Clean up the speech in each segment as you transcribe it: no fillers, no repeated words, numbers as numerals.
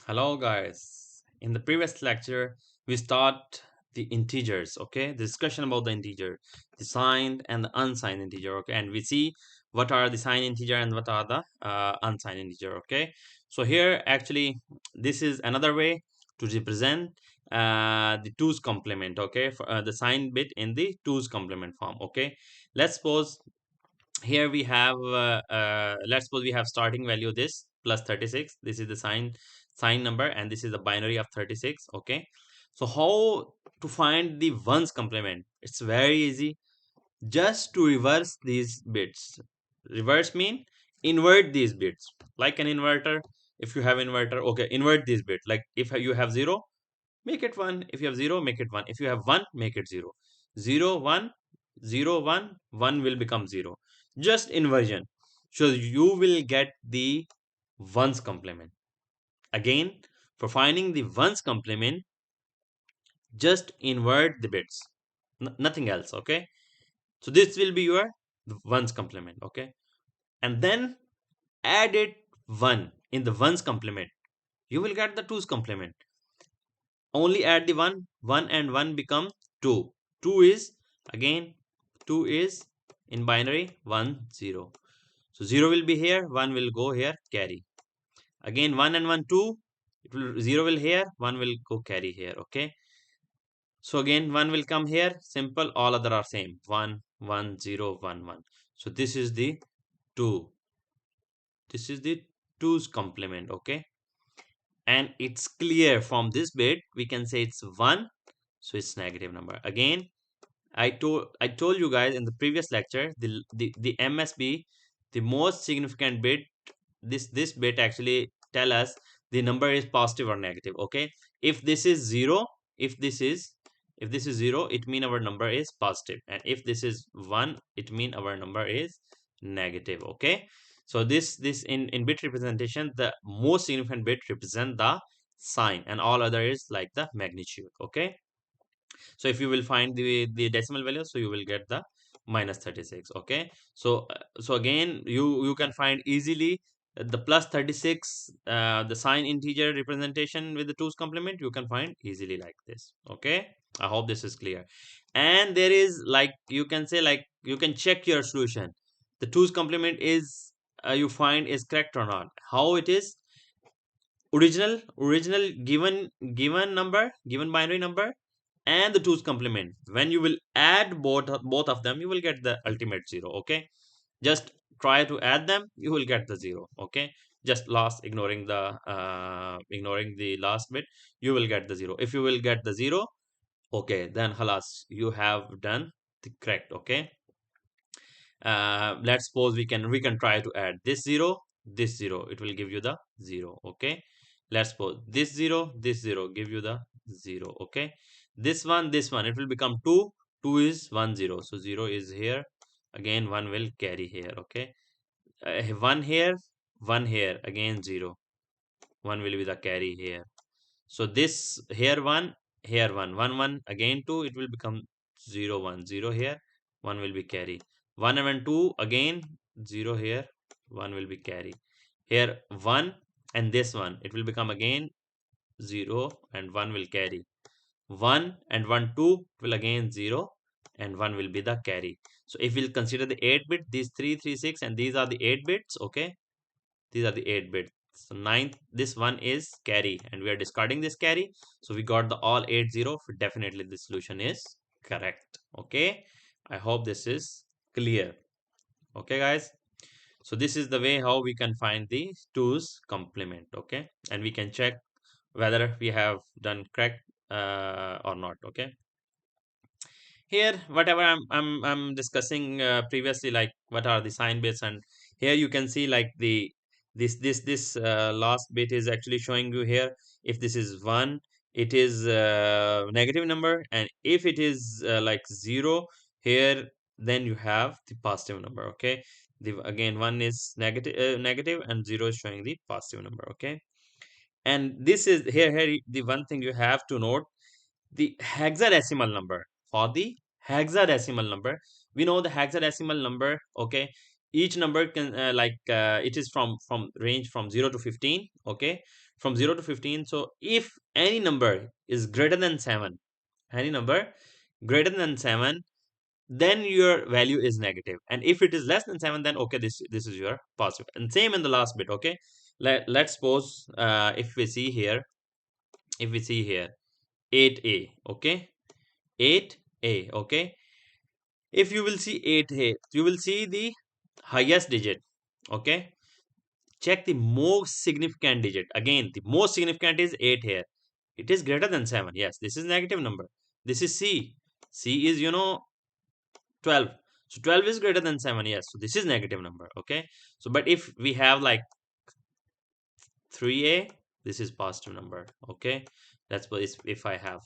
Hello guys. In the previous lecture, we start the integers, okay? The discussion about the integer, the signed and the unsigned integer, okay? And we see what are the signed integer and what are the unsigned integer, okay? So here actually this is another way to represent the two's complement, okay? For the signed bit in the two's complement form, okay? Let's suppose here we have let's suppose we have starting value this plus 36. This is the sign number and this is the binary of 36, okay? So how to find the ones complement? It's very easy. Just to reverse these bits. Reverse mean invert these bits like an inverter. If you have inverter, okay, invert this bit. Like if you have 0, make it 1. If you have 0, make it 1. If you have 1, make it 0. 0 1, 0 1, 1 will become 0. Just inversion. So you will get the ones complement. Again, for finding the ones complement, just invert the bits. Nothing else, okay? So this will be your ones complement, okay? And then add it 1 in the ones complement. You will get the twos complement. Only add the 1. 1 and 1 become 2. 2 is again 2 is in binary 1 0. So 0 will be here, 1 will go here, carry. Again 1 and 1 2, it will 0 will here, 1 will go carry here, okay? So again 1 will come here, simple, all other are same. 1 1 0 1 1. So this is the 2. This is the 2's complement, okay? And it's clear from this bit we can say it's 1, so it's negative number. Again, I told you guys in the previous lecture, the MSB, the most significant bit, this bit actually tell us the number is positive or negative, okay? If this is 0, if this is if this is 0, it mean our number is positive, and if this is 1, it mean our number is negative, okay? So this in bit representation, the most significant bit represent the sign and all other is like the magnitude, okay? So if you will find the decimal value, so you will get the minus 36, okay? So so again you can find easily the plus 36, the sign integer representation with the two's complement, you can find easily like this, okay? I hope this is clear. And there is, like, you can say, like, you can check your solution, the two's complement is you find is correct or not. How it is? Original given number, given binary number, and the two's complement, when you will add both of them, you will get the ultimate 0, okay? Just try to add them, you will get the 0, okay? Just last, ignoring the last bit, you will get the 0. If you will get the 0, okay, then halas, you have done the correct, okay? Let's suppose we can try to add this 0, it will give you the 0, okay? Let's suppose this 0 give you the 0, okay? This one it will become 2. 2 is 1 0, so 0 is here. Again 1 will carry here, okay? 1 here, 1 here, again 0. 1 will be the carry here. So this here 1, here 1, 1 1, again 2, it will become 0 1 0 here. 1 will be carry. 1 and 2, again 0 here, 1 will be carry. Here 1 and this one, it will become again 0 and 1 will carry. 1 and 1 2 will again 0 and 1 will be the carry. So if we'll consider the 8 bit, these 3 3 6, and these are the 8 bits, okay? These are the 8 bits. So ninth, this one is carry, and we are discarding this carry, so we got the all 8 0. Definitely the solution is correct, okay? I hope this is clear, okay guys? So this is the way how we can find the two's complement, okay? And we can check whether we have done correct or not, okay? Here whatever I'm discussing previously, like what are the sign bits, and here you can see like the this last bit is actually showing you here. If this is 1, it is negative number, and if it is like 0 here, then you have the positive number, okay? The again 1 is negative and 0 is showing the positive number, okay? And this is here the one thing you have to note, the hexadecimal number. For the hexadecimal number, we know the hexadecimal number, okay? each number can it is from range from 0 to 15. Okay, from 0 to 15. So if any number is greater than 7, any number greater than 7, then your value is negative, and if it is less than 7, then okay, this is your positive. And same in the last bit. Okay, let's suppose if we see here, 8a. Okay, 8a. Okay, if you will see 8a, you will see the highest digit. Okay, check the most significant digit. Again, the most significant is 8 here. It is greater than 7. Yes, this is negative number. This is c. C is 12. So 12 is greater than 7. Yes, so this is negative number. Okay, so but if we have like 3a, this is positive number. Okay, that's what is. If I have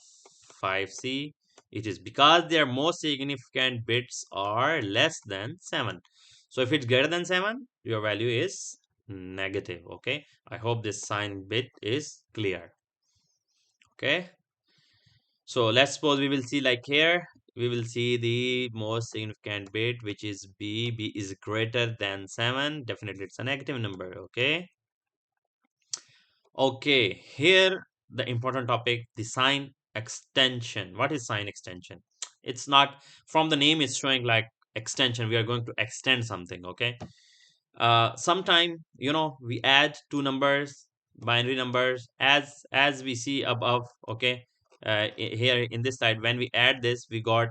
5c, it is because their most significant bits are less than 7. So if it's greater than 7, your value is negative. Okay, I hope this sign bit is clear. Okay, so let's suppose we will see like here, we will see the most significant bit, which is b is greater than 7. Definitely it's a negative number. Okay, okay, here the important topic, the sign extension. What is sign extension? It's not, from the name it's showing like extension, we are going to extend something. Okay, sometime we add two numbers, binary numbers, as we see above. Okay, here in this side, when we add this, we got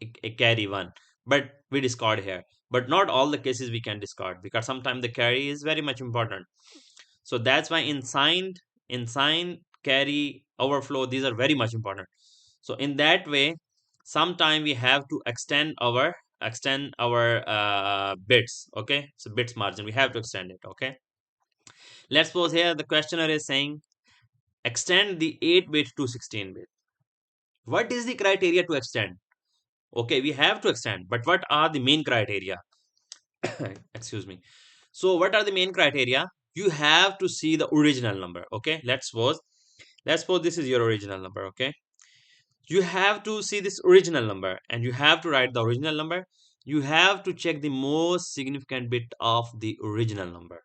a carry 1, but we discard here. But not all the cases we can discard, because sometimes the carry is very much important. So that's why in sign, carry, overflow, these are very much important. So in that way, sometime we have to extend our bits. Okay, so bits margin, we have to extend it. Okay, let's suppose here the questioner is saying extend the 8 bit to 16 bit. What is the criteria to extend? Okay, we have to extend, but what are the main criteria? Excuse me. So what are the main criteria? You have to see the original number. Okay, let's suppose this is your original number. Okay, you have to see this original number, and you have to write the original number. You have to check the most significant bit of the original number.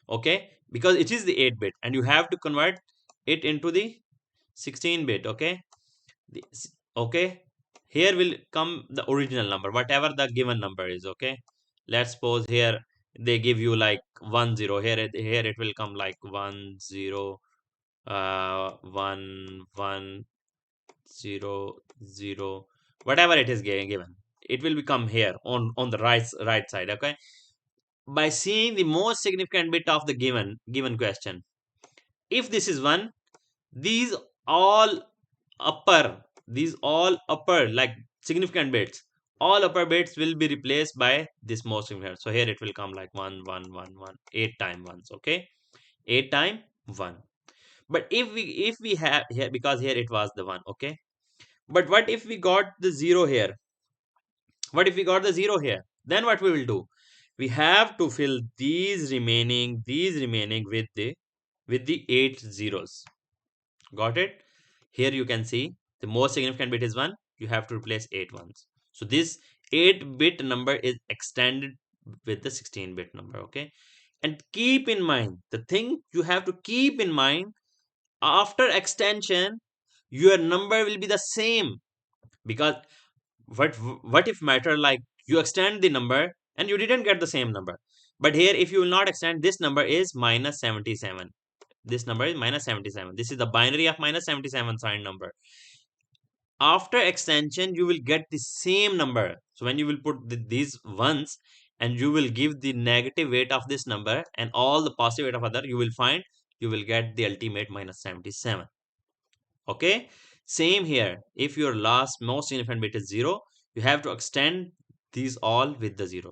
Okay, because it is the 8 bit, and you have to convert it into the 16 bit. Okay, okay, here will come the original number, whatever the given number is. Okay, let's suppose here they give you like 10. Here it will come like 10, 1 1 0 0, whatever it is given, it will become here on the right side. Okay, by seeing the most significant bit of the given question, if this is 1, these all these all upper like significant bits, all upper bits will be replaced by this most significant. So here it will come like 1 1 1 1, 8 times ones. Okay, 8 times 1. But if we have here, because here it was the 1. Okay, but what if we got the 0 here? What if we got the 0 here? Then what we will do? We have to fill these remaining with the 8 zeros. Got it? Here you can see the most significant bit is 1. You have to replace 8 ones. So this 8-bit number is extended with the 16-bit number. Okay, and keep in mind, the thing you have to keep in mind, after extension your number will be the same. Because what if matter like you extend the number and you didn't get the same number, but here if you will not extend, this number is minus 77. This number is minus 77. This is the binary of minus 77 signed number. After extension you will get the same number. So when you will put these ones, and you will give the negative weight of this number and all the positive weight of other, you will find you will get the ultimate minus 77. Okay, same here. If your last most significant bit is 0, you have to extend these all with the 0.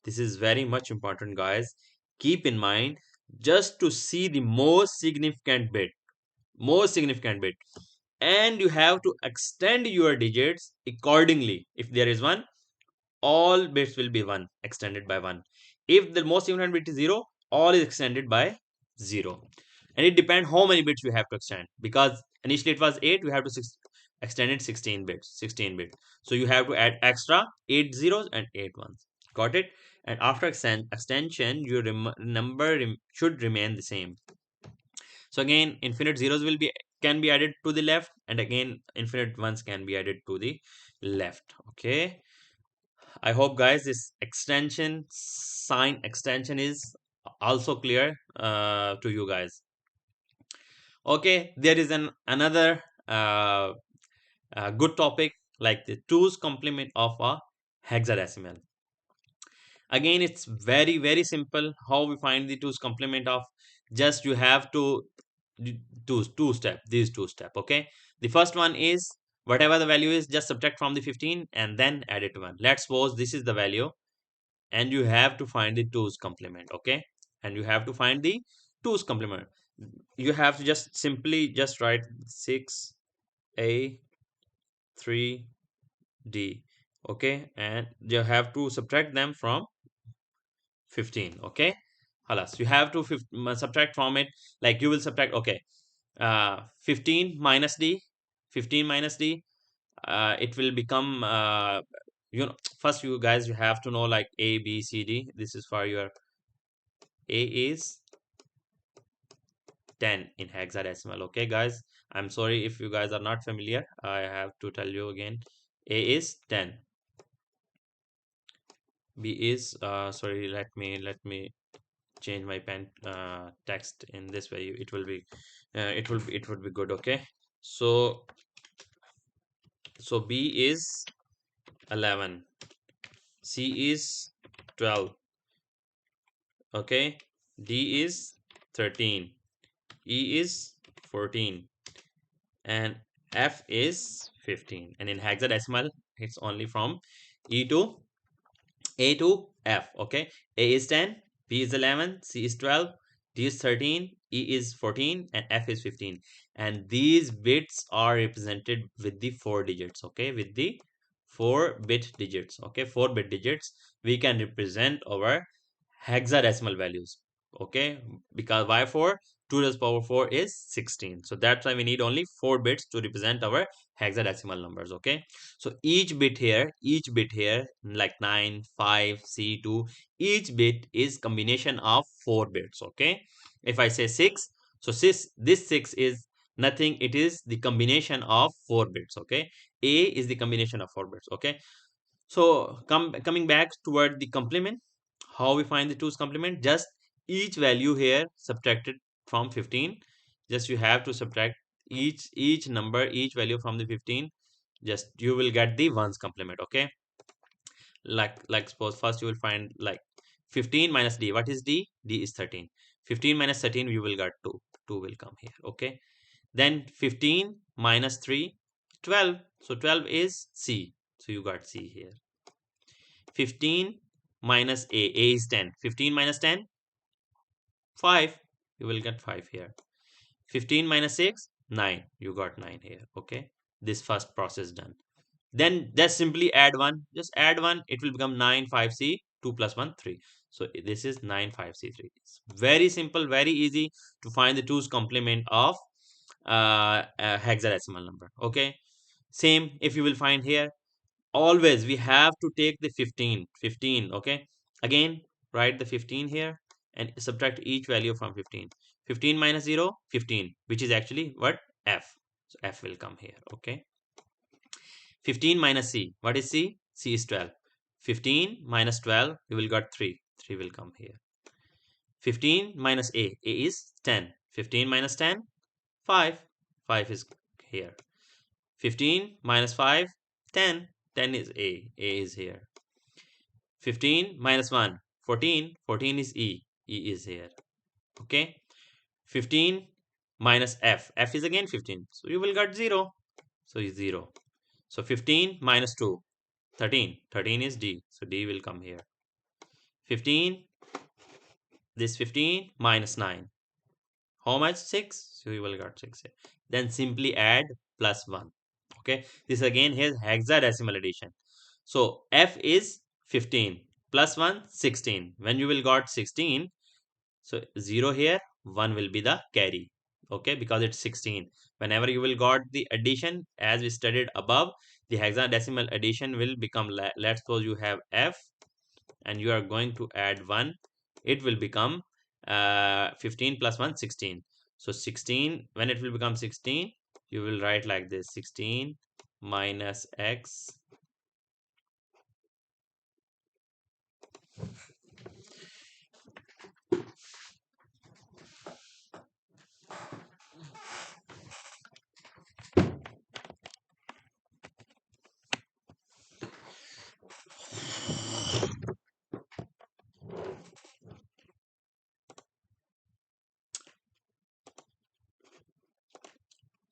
This is very much important, guys. Keep in mind, just to see the most significant bit, and you have to extend your digits accordingly. If there is 1, all bits will be 1, extended by 1. If the most significant bit is 0, all is extended by 0. And it depends how many bits we have to extend, because initially it was 8, we have to extend it 16 bits. So you have to add extra 8 zeros and 8 ones. Got it? and after extension your number should remain the same. So again, infinite zeros will be can be added to the left, and again infinite ones can be added to the left. Okay, I hope guys this extension sign extension is also clear to you guys. Okay, there is another good topic, like the 2's complement of a hexadecimal. Again, it's very simple how we find the 2's complement of. Just you have to two step, these two step. Okay, the first one is whatever the value is, just subtract from the 15 and then add it to 1. Let's suppose this is the value, and you have to find the 2's complement. Okay, and you have to find the 2's complement. You have to just simply just write 6a 3d. Okay, and you have to subtract them from 15. Okay, halas, you have to subtract from it, like you will subtract. Okay, 15 minus d, 15 minus d, it will become first you guys, you have to know like a b c d. This is for your a is 10 in hexadecimal. Okay guys, I'm sorry if you guys are not familiar, I have to tell you again. A is 10, b is sorry, let me change my pen text in this way. It will be it would be good. Okay, so b is 11, c is 12, okay, d is 13, e is 14, and f is 15. And in hexadecimal it's only from e to A to F. Okay, A is 10, B is 11, C is 12, D is 13, E is 14, and F is 15. And these bits are represented with the 4 digits. Okay, with the 4-bit digits. Okay, 4-bit digits we can represent our hexadecimal values. Okay, because why 4? 2 to the power 4 is 16. So that's why we need only 4 bits to represent our hexadecimal numbers. Okay, so each bit here, like 9, 5, C2, each bit is combination of 4 bits. Okay, if I say 6, so this 6 is nothing, it is the combination of 4 bits. Okay, A is the combination of 4 bits. Okay, so coming back toward the complement, how we find the 2's complement? Just each value here subtracted from 15. Just you have to subtract each number, each value from the 15. Just you will get the 1's complement. Okay, like suppose first you will find like 15 minus d. What is d? D is 13. 15 minus 13 you will get 2. 2 will come here. Okay, then 15 minus 3, 12. So 12 is c, so you got c here. 15 minus a is 10. 15 minus 10, 5. You will get 5 here. 15 minus 6, 9. You got 9 here. Okay, this first process done. Then just simply add 1. Just add 1. It will become 9 5c. 2 plus 1 3. So this is 9 5c3. It's very simple, very easy to find the 2's complement of a hexadecimal number. Okay, same if you will find here, always we have to take the 15. Okay, again write the 15 here and subtract each value from 15. 15 minus 0, 15, which is actually what? F. So F will come here. Okay, 15 minus C, what is C? C is 12. 15 minus 12, you will got 3. 3 will come here. 15 minus A is 10. 15 minus 10, 5. 5 is here. 15 minus 5, 10. 10 is A. A is here. 15 minus 1, 14. 14 is E. E is here. Okay. 15 minus F. F is again 15. So you will get 0. So it's 0. So 15 minus 2, 13. 13 is D. So D will come here. 15. This 15 minus 9. How much? 6. So you will get 6 here. Then simply add plus 1. Okay. This again is hexadecimal addition. So F is 15 plus 1, 16. When you will got 16, so 0 here, 1 will be the carry. Okay, because it's 16. Whenever you will got the addition, as we studied above, the hexadecimal addition will become, let's suppose you have F and you are going to add 1, it will become 15 plus 1 16. So 16, when it will become 16, you will write like this: 16 minus x.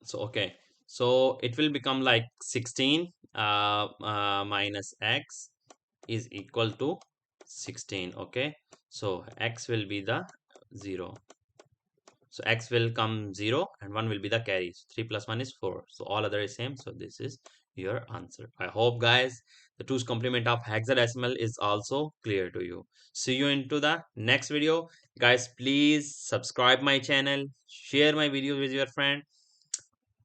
So okay, so it will become like 16 minus x is equal to 16. Okay, so x will be the 0. So x will come 0 and 1 will be the carry. So 3 plus 1 is 4. So all other is same. So this is your answer. I hope guys the 2's complement of hexadecimal is also clear to you. See you into the next video. Guys, please subscribe my channel, share my videos with your friend.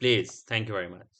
Please. Thank you very much.